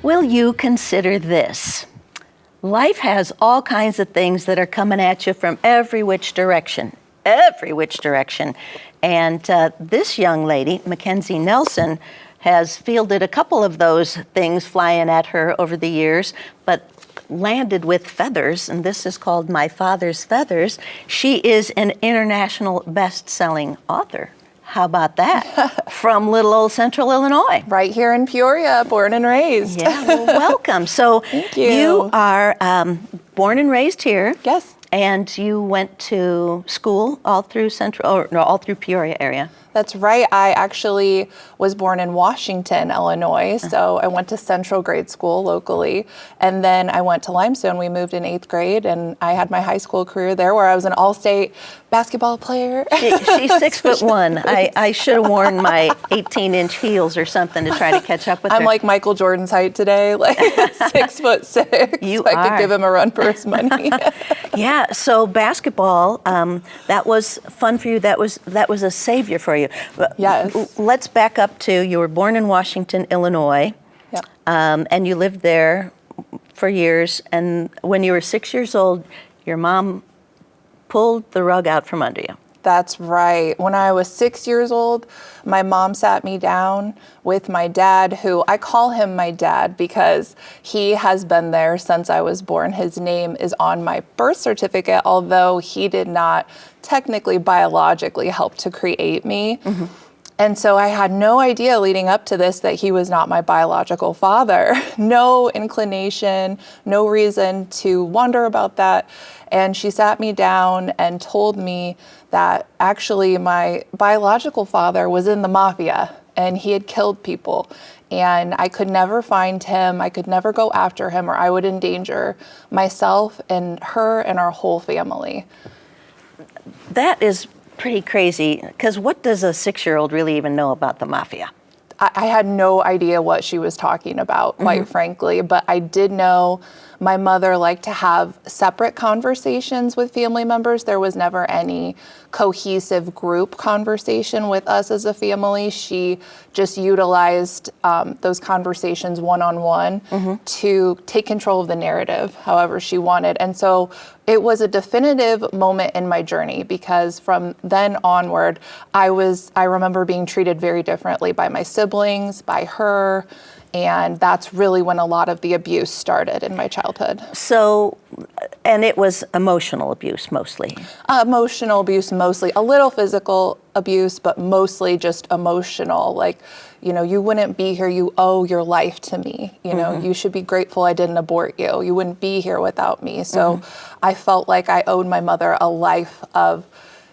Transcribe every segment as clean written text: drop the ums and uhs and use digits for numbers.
Will you consider this? Life has all kinds of things that are coming at you from every which direction. And this young lady, Mackenzie Nelson, has fielded a couple of those things flying at her over the years, but landed with feathers, and this is called My Father's Feathers. She is an international best-selling author. How about that? From little old Central Illinois. Right here in Peoria, born and raised. Yeah, well, welcome. So Thank you. You are born and raised here. Yes. And you went to school all through all through Peoria area. That's right. I actually was born in Washington, Illinois, so I went to Central Grade School locally, and then I went to Limestone. We moved in 8th grade, and I had my high school career there where I was an all-state basketball player. She's 6'1". I should have worn my 18-inch heels or something to try to catch up with her. I'm like Michael Jordan's height today, like 6'6". You so are. I could give him a run for his money. Yeah, so basketball, that was fun for you. That was a savior for you. Yes. Let's back up to, you were born in Washington, Illinois, Yep. And you lived there for years. And when you were 6 years old, your mom pulled the rug out from under you. That's right. When I was 6 years old, my mom sat me down with my dad, who I call him my dad because he has been there since I was born. His name is on my birth certificate, although he did not technically biologically help to create me. Mm-hmm. And so I had no idea leading up to this that he was not my biological father. No inclination, no reason to wonder about that. And she sat me down and told me that actually my biological father was in the mafia and he had killed people. And I could never find him, I could never go after him, or I would endanger myself and her and our whole family. That is pretty crazy, because what does a 6-year-old really even know about the mafia? I had no idea what she was talking about, quite frankly, but I did know my mother liked to have separate conversations with family members. There was never any cohesive group conversation with us as a family. She just utilized those conversations one-on-one to take control of the narrative however she wanted. And so it was a definitive moment in my journey, because from then onward, I remember being treated very differently by my siblings, by her, and that's really when a lot of the abuse started in my childhood. So, and it was emotional abuse mostly? Emotional abuse mostly, a little physical abuse, but mostly just emotional. Like, you know, you wouldn't be here, you owe your life to me. You know, you should be grateful I didn't abort you. You wouldn't be here without me. So I felt like I owed my mother a life of,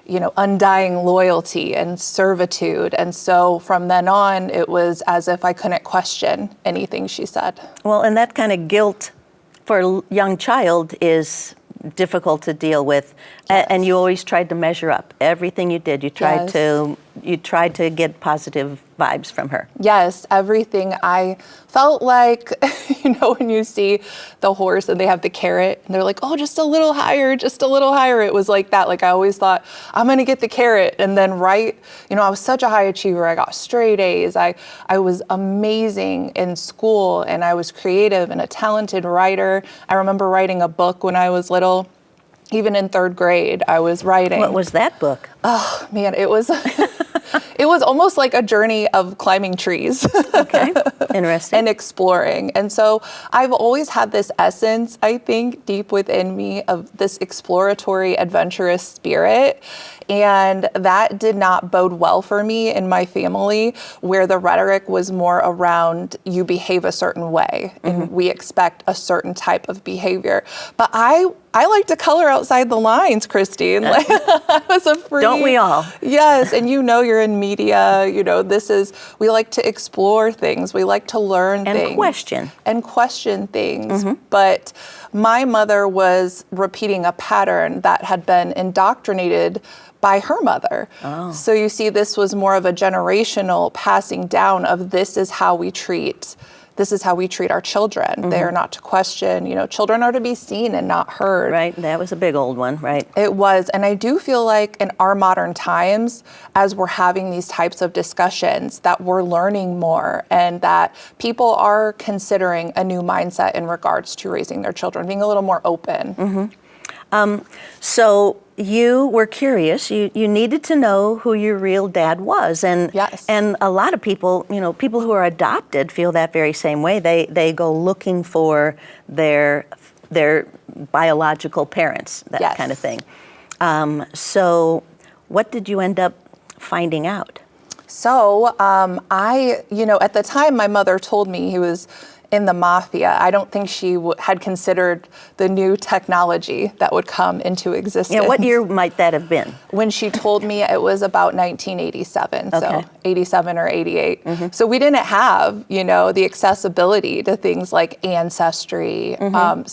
you know, undying loyalty and servitude. And so from then on, it was as if I couldn't question anything she said. Well, and that kind of guilt for a young child is difficult to deal with. Yes. And you always tried to measure up. Everything you did, you tried Yes. to get positive vibes from her. Yes, everything. I felt like, you know, when you see the horse and they have the carrot and they're like, oh, just a little higher, just a little higher. It was like that. Like I always thought, I'm going to get the carrot. And then you know, I was such a high achiever. I got straight A's. I was amazing in school, and I was creative and a talented writer. I remember writing a book when I was little. Even in 3rd grade, I was writing. What was that book? Oh, man, it was it was almost like a journey of climbing trees. Okay, interesting. And exploring. And so I've always had this essence, I think, deep within me of this exploratory, adventurous spirit. And that did not bode well for me in my family, where the rhetoric was more around you behave a certain way and we expect a certain type of behavior. But I like to color outside the lines, Christine. Like, I was a free. Don't we all? Yes, and you know you're in media. You know, we like to explore things. We like to learn things. And question things. But my mother was repeating a pattern that had been indoctrinated by her mother. Oh. So you see, this was more of a generational passing down of this is how we treat this is how we treat our children. They are not to question, children are to be seen and not heard. Right, that was a big old one, right? It was. And I do feel like in our modern times, as we're having these types of discussions, that we're learning more and that people are considering a new mindset in regards to raising their children, being a little more open. So you were curious. You needed to know who your real dad was, and Yes. and a lot of people, people who are adopted feel that very same way. They go looking for their biological parents, that Yes. kind of thing. So what did you end up finding out? So at the time, my mother told me he was in the mafia. I don't think she had considered the new technology that would come into existence. Yeah, what year might that have been? When she told me, it was about 1987, Okay. so 87 or 88. So we didn't have, the accessibility to things like Ancestry. Or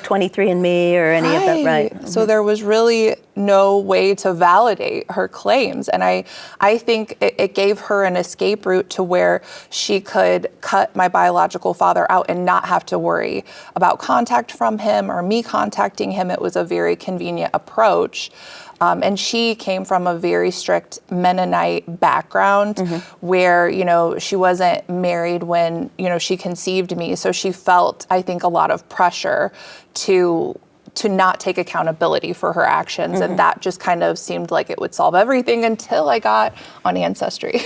23andMe or any of that, right? So there was really no way to validate her claims. And I think it gave her an escape route to where she could cut my biological father out and not have to worry about contact from him or me contacting him. It was a very convenient approach. And she came from a very strict Mennonite background where, she wasn't married when, she conceived me. So she felt, I think, a lot of pressure to not take accountability for her actions. And that just kind of seemed like it would solve everything until I got on Ancestry.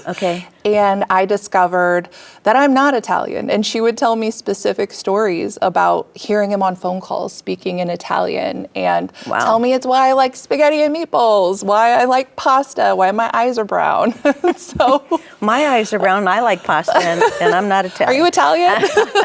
Okay. And I discovered that I'm not Italian. And she would tell me specific stories about hearing him on phone calls speaking in Italian and Wow. tell me it's why I like spaghetti and meatballs, why I like pasta, why my eyes are brown. So My eyes are brown. I like pasta, and I'm not Italian. are you Italian?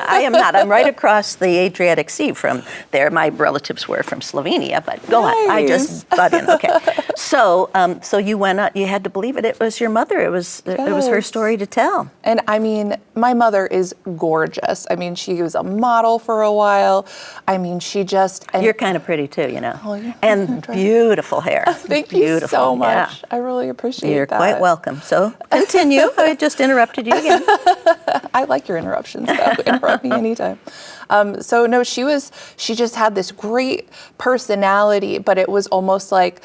I am not. I'm right across the Adriatic Sea from there. My relatives were from Slovenia, but go on. I just butt in. Okay. So, so you went out. You had to believe it. It was your mother. It was her Yes. story to tell. And I mean, my mother is gorgeous. I mean, she was a model for a while. I mean, she just... And You're kind of pretty too, yeah. and beautiful hair. thank you Beautiful. so much. Yeah. I really appreciate You're that. quite welcome. So continue. I just interrupted you again. I like your interruptions, though. Interrupt me anytime. So no, she just had this great personality, but it was almost like,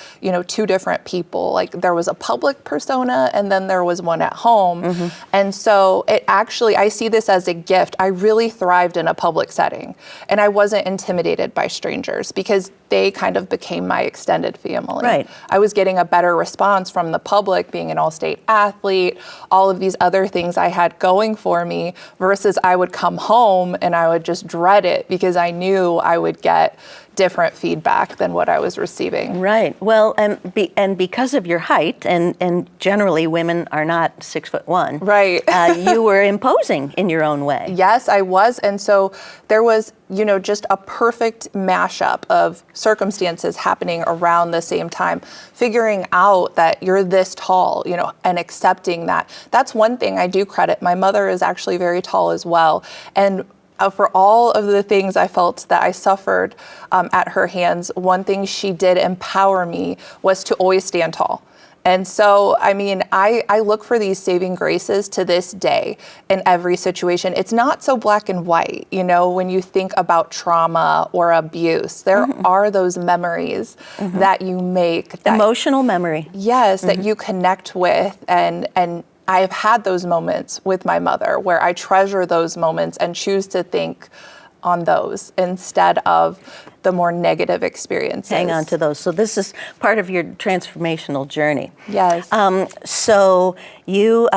two different people. Like there was a public persona and then there was one at home. And so I see this as a gift. I really thrived in a public setting and I wasn't intimidated by strangers because they kind of became my extended family. Right. I was getting a better response from the public, being an all-state athlete, all of these other things I had going for me, versus I would come home and I would just dread it because I knew I would get different feedback than what I was receiving. Right. Well, and because of your height, and generally women are not 6'1". Right. You were imposing in your own way. Yes, I was. And so there was, just a perfect mashup of circumstances happening around the same time, figuring out that you're this tall, and accepting that. That's one thing I do credit. My mother is actually very tall as well. And for all of the things I felt that I suffered at her hands, one thing she did empower me was to always stand tall. And so, I mean, I look for these saving graces to this day in every situation. It's not so black and white, when you think about trauma or abuse. There are those memories that you make. That, Emotional memory. yes, that you connect with. And I've had those moments with my mother where I treasure those moments and choose to think on those instead of the more negative experiences. Hang on to those. So this is part of your transformational journey. Yes. So you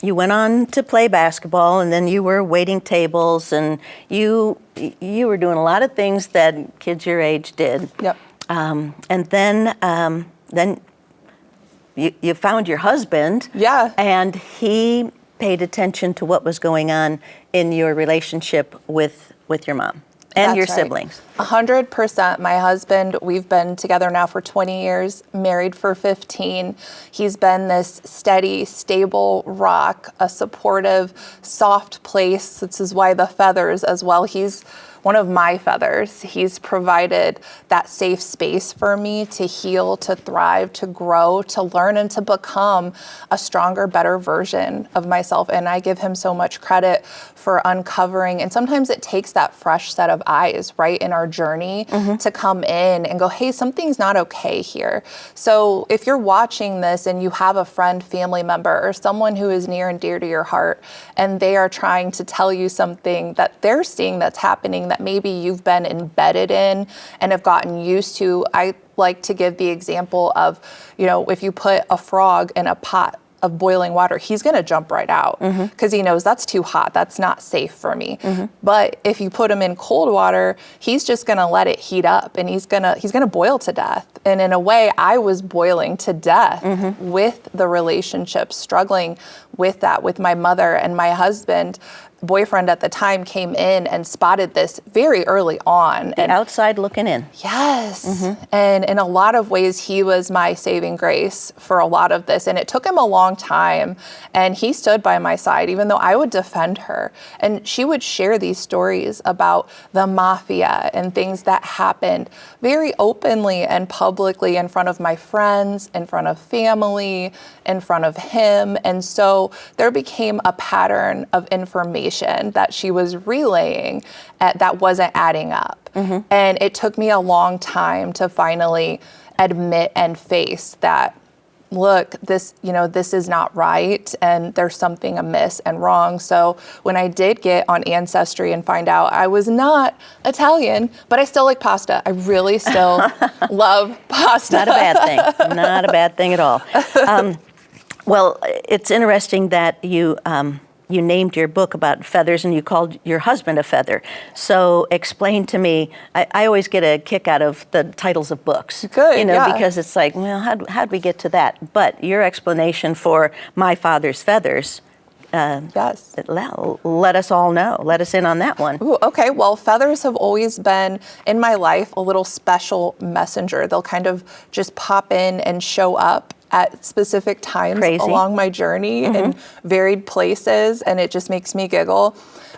went on to play basketball, and then you were waiting tables, and you were doing a lot of things that kids your age did. Yep. And then you found your husband. Yeah. And he paid attention to what was going on in your relationship with your mom and That's your right. siblings. 100%. My husband, we've been together now for 20 years, married for 15. He's been this steady, stable rock, a supportive, soft place. This is why the feathers as well. one of my feathers. He's provided that safe space for me to heal, to thrive, to grow, to learn, and to become a stronger, better version of myself. And I give him so much credit for uncovering. And sometimes it takes that fresh set of eyes, right, in our journey to come in and go, hey, something's not okay here. So if you're watching this and you have a friend, family member, or someone who is near and dear to your heart, and they are trying to tell you something that they're seeing that's happening that maybe you've been embedded in and have gotten used to, I like to give the example of, if you put a frog in a pot of boiling water, he's going to jump right out because he knows that's too hot. That's not safe for me. But if you put him in cold water, he's just going to let it heat up and he's going to boil to death. And in a way, I was boiling to death with the relationship, struggling with that with my mother, and my husband. Boyfriend at the time came in and spotted this very early on. The outside looking in. Yes. And in a lot of ways, he was my saving grace for a lot of this. And it took him a long time. And he stood by my side, even though I would defend her. And she would share these stories about the mafia and things that happened very openly and publicly in front of my friends, in front of family, in front of him. And so there became a pattern of information that she was relaying that wasn't adding up. And it took me a long time to finally admit and face that, look, this is not right and there's something amiss and wrong. So when I did get on Ancestry and find out I was not Italian, but I still like pasta. I really still love pasta. Not a bad thing. Not a bad thing at all. Well, it's interesting that you named your book about feathers and you called your husband a feather. So explain to me, I always get a kick out of the titles of books. Good, yeah. Because it's like, well, how'd we get to that? But your explanation for My Father's Feathers, yes. Let us all know. Let us in on that one. Ooh, okay, well, feathers have always been in my life a little special messenger. They'll kind of just pop in and show up at specific times along my journey in varied places, and it just makes me giggle.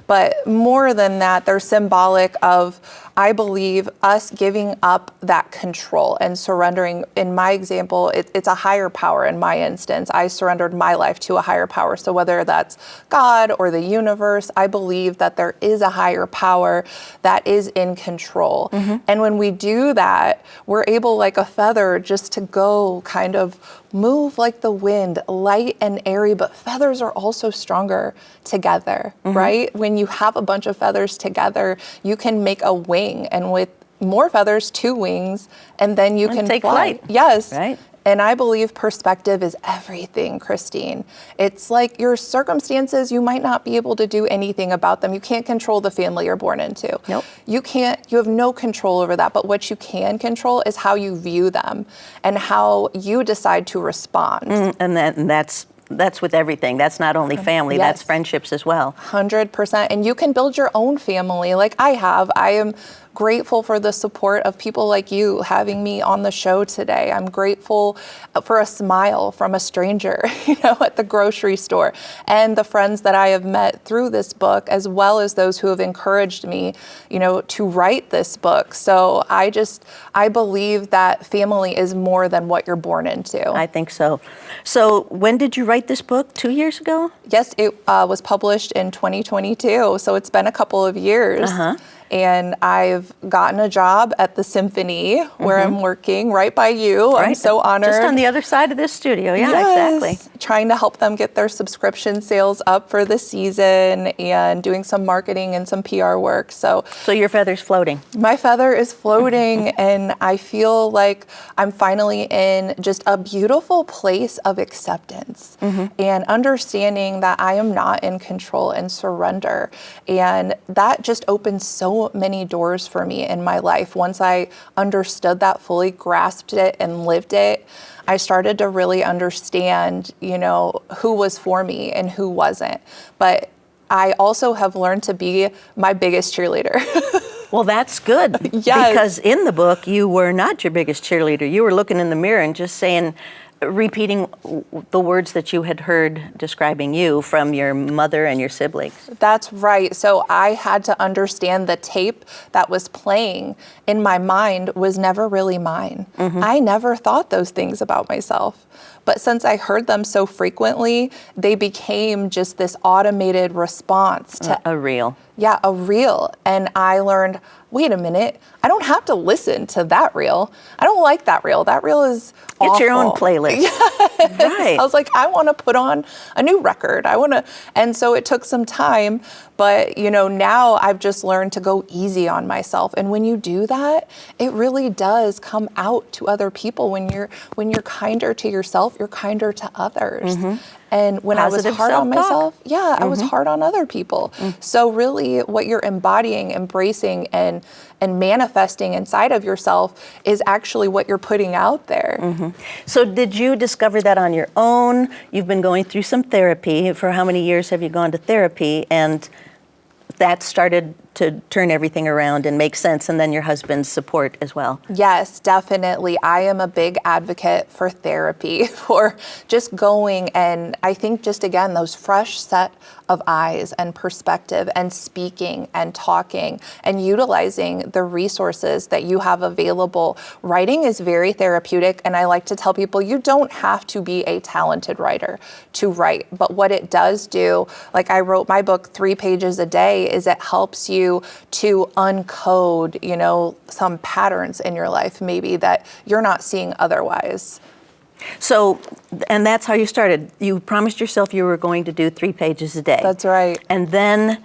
But more than that, they're symbolic of, I believe, us giving up that control and surrendering. In my example, it's a higher power. In my instance, I surrendered my life to a higher power. So whether that's God or the universe, I believe that there is a higher power that is in control. And when we do that, we're able, like a feather, just to go kind of move like the wind, light and airy, but feathers are also stronger together, right? When you have a bunch of feathers together, you can make a wing, and with more feathers, 2 wings, and then you can take fly. flight. Yes. Right. And I believe perspective is everything, Christine. It's like your circumstances, you might not be able to do anything about them. You can't control the family you're born into. Nope. You have no control over that. But what you can control is how you view them and how you decide to respond. And that's with everything. That's not only family, Yes. that's friendships as well. 100%. And you can build your own family like I have. I am grateful for the support of people like you having me on the show today. I'm grateful for a smile from a stranger, at the grocery store, and the friends that I have met through this book, as well as those who have encouraged me, to write this book. So I believe that family is more than what you're born into. I think so. So when did you write this book? 2 years ago? Yes, it was published in 2022, so it's been a couple of years. And I've gotten a job at the Symphony where I'm working right by you. Right. I'm so honored. Just on the other side of this studio. Yeah, Yes. exactly. Trying to help them get their subscription sales up for the season and doing some marketing and some PR work. So your feather's floating. my feather is floating and I feel like I'm finally in just a beautiful place of acceptance and understanding that I am not in control and surrender. And that just opens so many doors for me in my life. Once I understood that fully, grasped it and lived it, I started to really understand, who was for me and who wasn't. But I also have learned to be my biggest cheerleader. Well, that's good. Yes. Because in the book, you were not your biggest cheerleader. You were looking in the mirror and just saying, repeating the words that you had heard describing you from your mother and your siblings. That's right. So I had to understand the tape that was playing in my mind was never really mine. I never thought those things about myself. But since I heard them so frequently, they became just this automated response to A reel. Yeah, a reel. And I learned, wait a minute, I don't have to listen to that reel. I don't like that reel. That reel is Get your own awful. playlist. Right. I was like, I want to put on a new record. And so it took some time, but now I've just learned to go easy on myself. And when you do that, it really does come out to other people. When you're kinder to yourself, you're kinder to others. And when Positive I was hard on self-talk. myself, I was hard on other people. So really what you're embodying, embracing, and manifesting inside of yourself is actually what you're putting out there. So did you discover that on your own? You've been going through some therapy. For how many years have you gone to therapy? And that started to turn everything around and make sense, and then your husband's support as well. Yes, definitely. I am a big advocate for therapy, for just going, and I think just again, those fresh set of eyes and perspective and speaking and talking and utilizing the resources that you have available. Writing is very therapeutic, and I like to tell people you don't have to be a talented writer to write, but what it does do, like I wrote my book 3 pages a day, is it helps you to uncode, some patterns in your life maybe that you're not seeing otherwise. So, and that's how you started. You promised yourself you were going to do 3 pages a day. That's right. And then,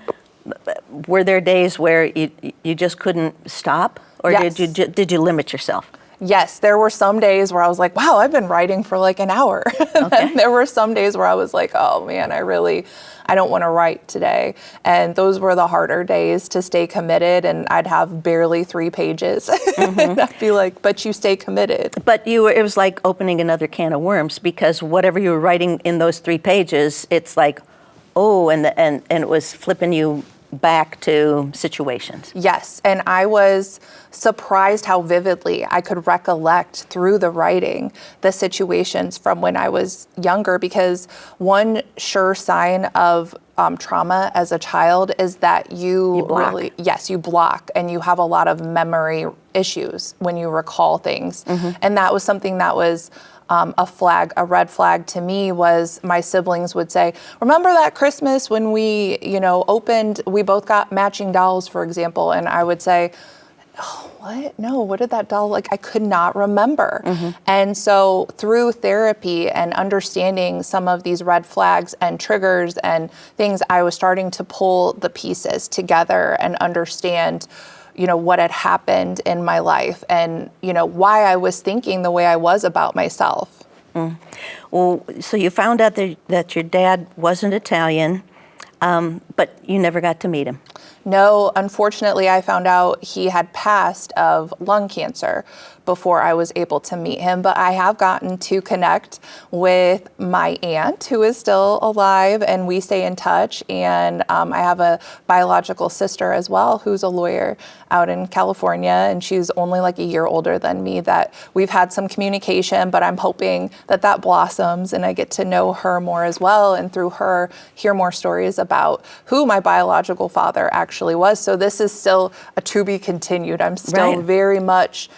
were there days where you just couldn't stop? Or Yes. did you limit yourself? Yes, there were some days where I was like, wow, I've been writing for like an hour. And there were some days where I was like, oh man, I don't want to write today. And those were the harder days to stay committed, and I'd have barely 3 pages. And I'd be like, but you stay committed. But it was like opening another can of worms, because whatever you were writing in those 3 pages, it's like, oh, and it was flipping you back to situations. Yes, and I was surprised how vividly I could recollect through the writing the situations from when I was younger, because one sure sign of trauma as a child is that you block. you block, and you have a lot of memory issues when you recall things. And that was something that was a red flag to me. Was my siblings would say, remember that Christmas when we, we both got matching dolls, for example, and I would say, oh, what? No, what did that doll, I could not remember. And so through therapy and understanding some of these red flags and triggers and things, I was starting to pull the pieces together and understand what had happened in my life and, why I was thinking the way I was about myself. Well, so you found out that your dad wasn't Italian, but you never got to meet him. No, unfortunately, I found out he had passed of lung cancer before I was able to meet him, but I have gotten to connect with my aunt, who is still alive, and we stay in touch. And I have a biological sister as well, who's a lawyer out in California, and she's only like a year older than me, that we've had some communication, but I'm hoping that blossoms and I get to know her more as well, and through her hear more stories about who my biological father actually was. So this is still a to be continued. I'm still very much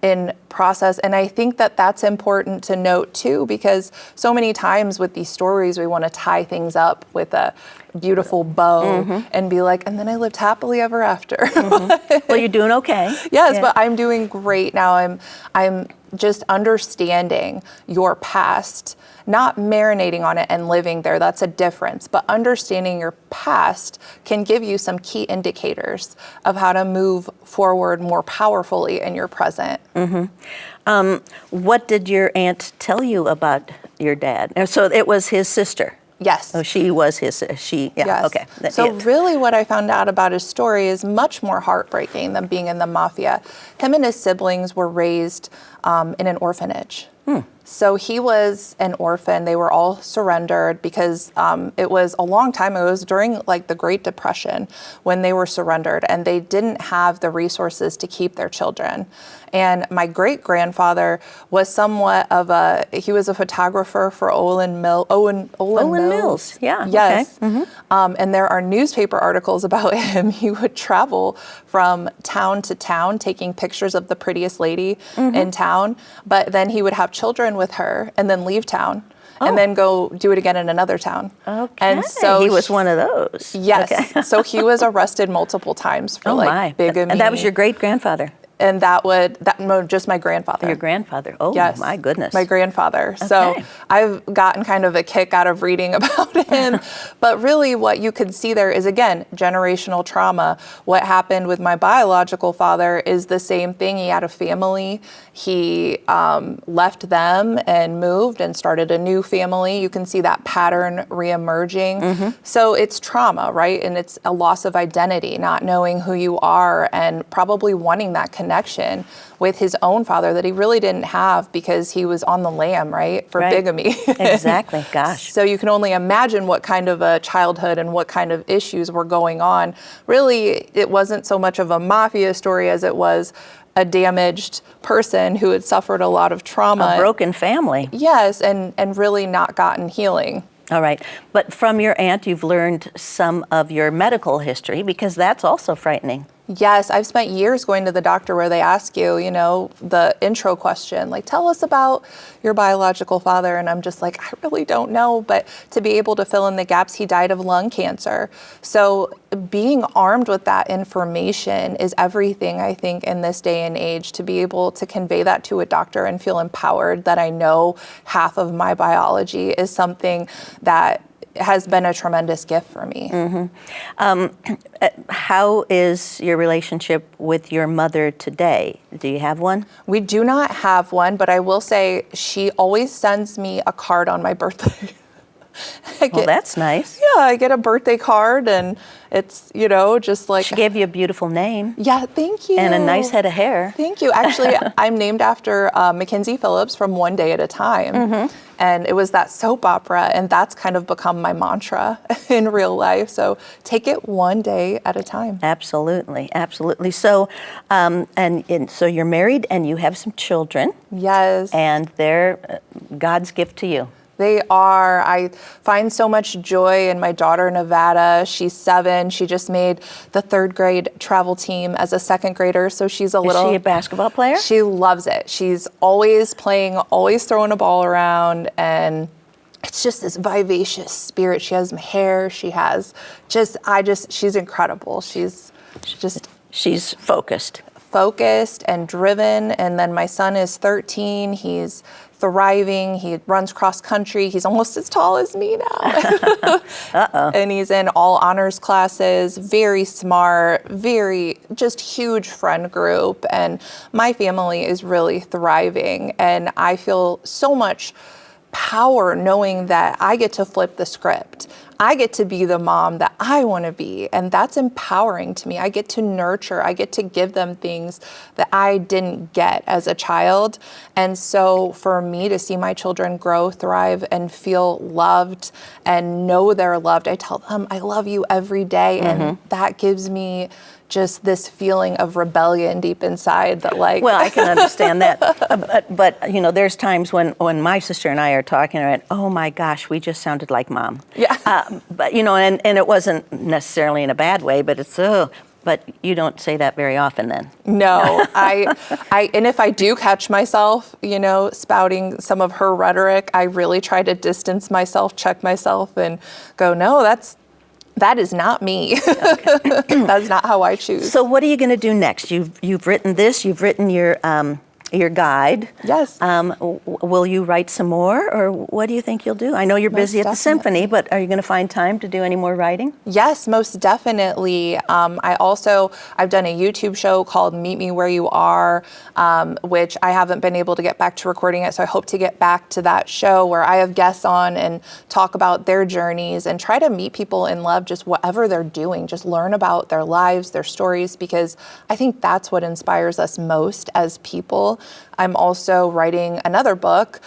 in process. And I think that's important to note too, because so many times with these stories, we want to tie things up with a beautiful bow and be like, and then I lived happily ever after. Well, you're doing okay. Yes, Yeah. but I'm doing great now. I'm just understanding your past, not marinating on it and living there. That's a difference. But understanding your past can give you some key indicators of how to move forward more powerfully in your present. What did your aunt tell you about your dad? And so it was his sister. Yes. Oh, she was his, Yes. okay. So really what I found out about his story is much more heartbreaking than being in the mafia. Him and his siblings were raised in an orphanage. So he was an orphan. They were all surrendered because it was a long time ago. It was during like the Great Depression when they were surrendered, and they didn't have the resources to keep their children. And my great-grandfather was somewhat of he was a photographer for Owen Mills. Yeah. Yes. Okay. And there are newspaper articles about him. He would travel from town to town taking pictures of the prettiest lady in town, but then he would have children with her and then leave town. And then go do it again in another town. Okay. And so he was one of those. Yes. Okay. So he was arrested multiple times for bigamy. And that was your great-grandfather? And just my grandfather. Your grandfather. Oh, yes. My goodness. My grandfather. Okay. So I've gotten kind of a kick out of reading about him. But really what you can see there is, again, generational trauma. What happened with my biological father is the same thing. He had a family. He left them and moved and started a new family. You can see that pattern reemerging. So it's trauma, right? And it's a loss of identity, not knowing who you are and probably wanting that connection with his own father that he really didn't have because he was on the lam, right, for bigamy. Exactly. Gosh. So you can only imagine what kind of a childhood and what kind of issues were going on. Really, it wasn't so much of a mafia story as it was a damaged person who had suffered a lot of trauma. A broken family. Yes, and really not gotten healing. All right. But from your aunt, you've learned some of your medical history because that's also frightening. Yes, I've spent years going to the doctor where they ask you, the intro question, like, tell us about your biological father. And I'm just like, I really don't know. But to be able to fill in the gaps, he died of lung cancer. So being armed with that information is everything, I think, in this day and age, to be able to convey that to a doctor and feel empowered that I know half of my biology is something that has been a tremendous gift for me. How is your relationship with your mother today? Do you have one? We do not have one, but I will say she always sends me a card on my birthday. Well, that's nice. Yeah, I get a birthday card and it's, just like... She gave you a beautiful name. Yeah, thank you. And a nice head of hair. Thank you. Actually, I'm named after Mackenzie Phillips from One Day at a Time. And it was that soap opera, and that's kind of become my mantra in real life. So take it one day at a time. Absolutely, absolutely. So, so you're married and you have some children. Yes. And they're God's gift to you. They are. I find so much joy in my daughter, Nevada. She's 7. She just made the 3rd grade travel team as a 2nd grader. So she's Is she a basketball player? She loves it. She's always playing, always throwing a ball around. And it's just this vivacious spirit. She has hair. She has she's incredible. She's focused. Focused and driven. And then my son is 13. He's thriving. He runs cross country. He's almost as tall as me now. And he's in all honors classes, very smart, very just huge friend group. And my family is really thriving. And I feel so much power knowing that I get to flip the script. I get to be the mom that I want to be, and that's empowering to me. I get to nurture, I get to give them things that I didn't get as a child. And so for me to see my children grow, thrive, and feel loved and know they're loved, I tell them, I love you every day. And that gives me just this feeling of rebellion deep inside that Well, I can understand that. But there's times when my sister and I are talking, and oh my gosh, we just sounded like mom. Yeah. But, and it wasn't necessarily in a bad way, but but you don't say that very often then. No, and if I do catch myself, spouting some of her rhetoric, I really try to distance myself, check myself and go, no, that is not me. That's not how I choose. So what are you going to do next? You've written this. You've written your guide. Yes. Will you write some more, or what do you think you'll do? I know you're busy at the symphony, but are you going to find time to do any more writing? Yes, most definitely. I've done a YouTube show called Meet Me Where You Are, which I haven't been able to get back to recording it. So I hope to get back to that show where I have guests on and talk about their journeys and try to meet people in love, just whatever they're doing, just learn about their lives, their stories, because I think that's what inspires us most as people I'm also writing another book,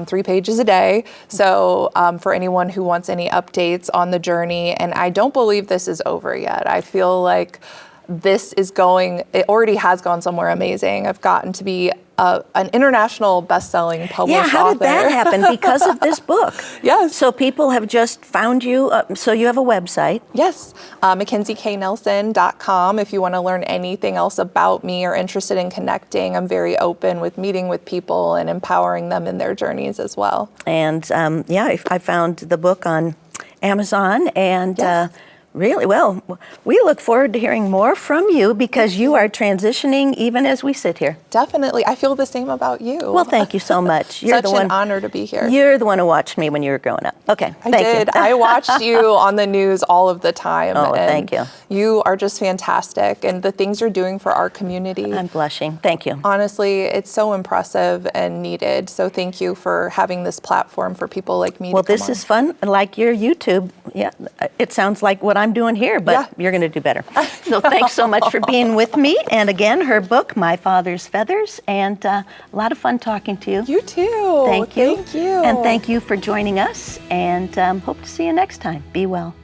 3 pages a day. So for anyone who wants any updates on the journey, and I don't believe this is over yet. I feel like it already has gone somewhere amazing. I've gotten to be an international best-selling published author. Yeah, how did that happen? Because of this book. Yes. So people have just found you. So you have a website. Yes, MackenzieKNelson.com. If you want to learn anything else about me or interested in connecting, I'm very open with meeting with people and empowering them in their journeys as well. And I found the book on Amazon, and Yes. really, well, we look forward to hearing more from you because you are transitioning even as we sit here. Definitely. I feel the same about you. Well, thank you so much. You're Such an honor to be here. You're the one who watched me when you were growing up. Okay, I thank did. you. I watched you on the news all of the time. Oh, and thank you. You are just fantastic. And the things you're doing for our community, I'm blushing. Thank you. honestly, it's so impressive and needed. So thank you for having this platform for people like me Well, to come this on. is fun. Like your YouTube, yeah, it sounds like what I'm doing here, but Yeah. you're going to do better. So thanks so much for being with me. And again, her book, My Father's Feathers, and a lot of fun talking to you. You too. Thank you. Thank you. And thank you for joining us, and hope to see you next time. Be well.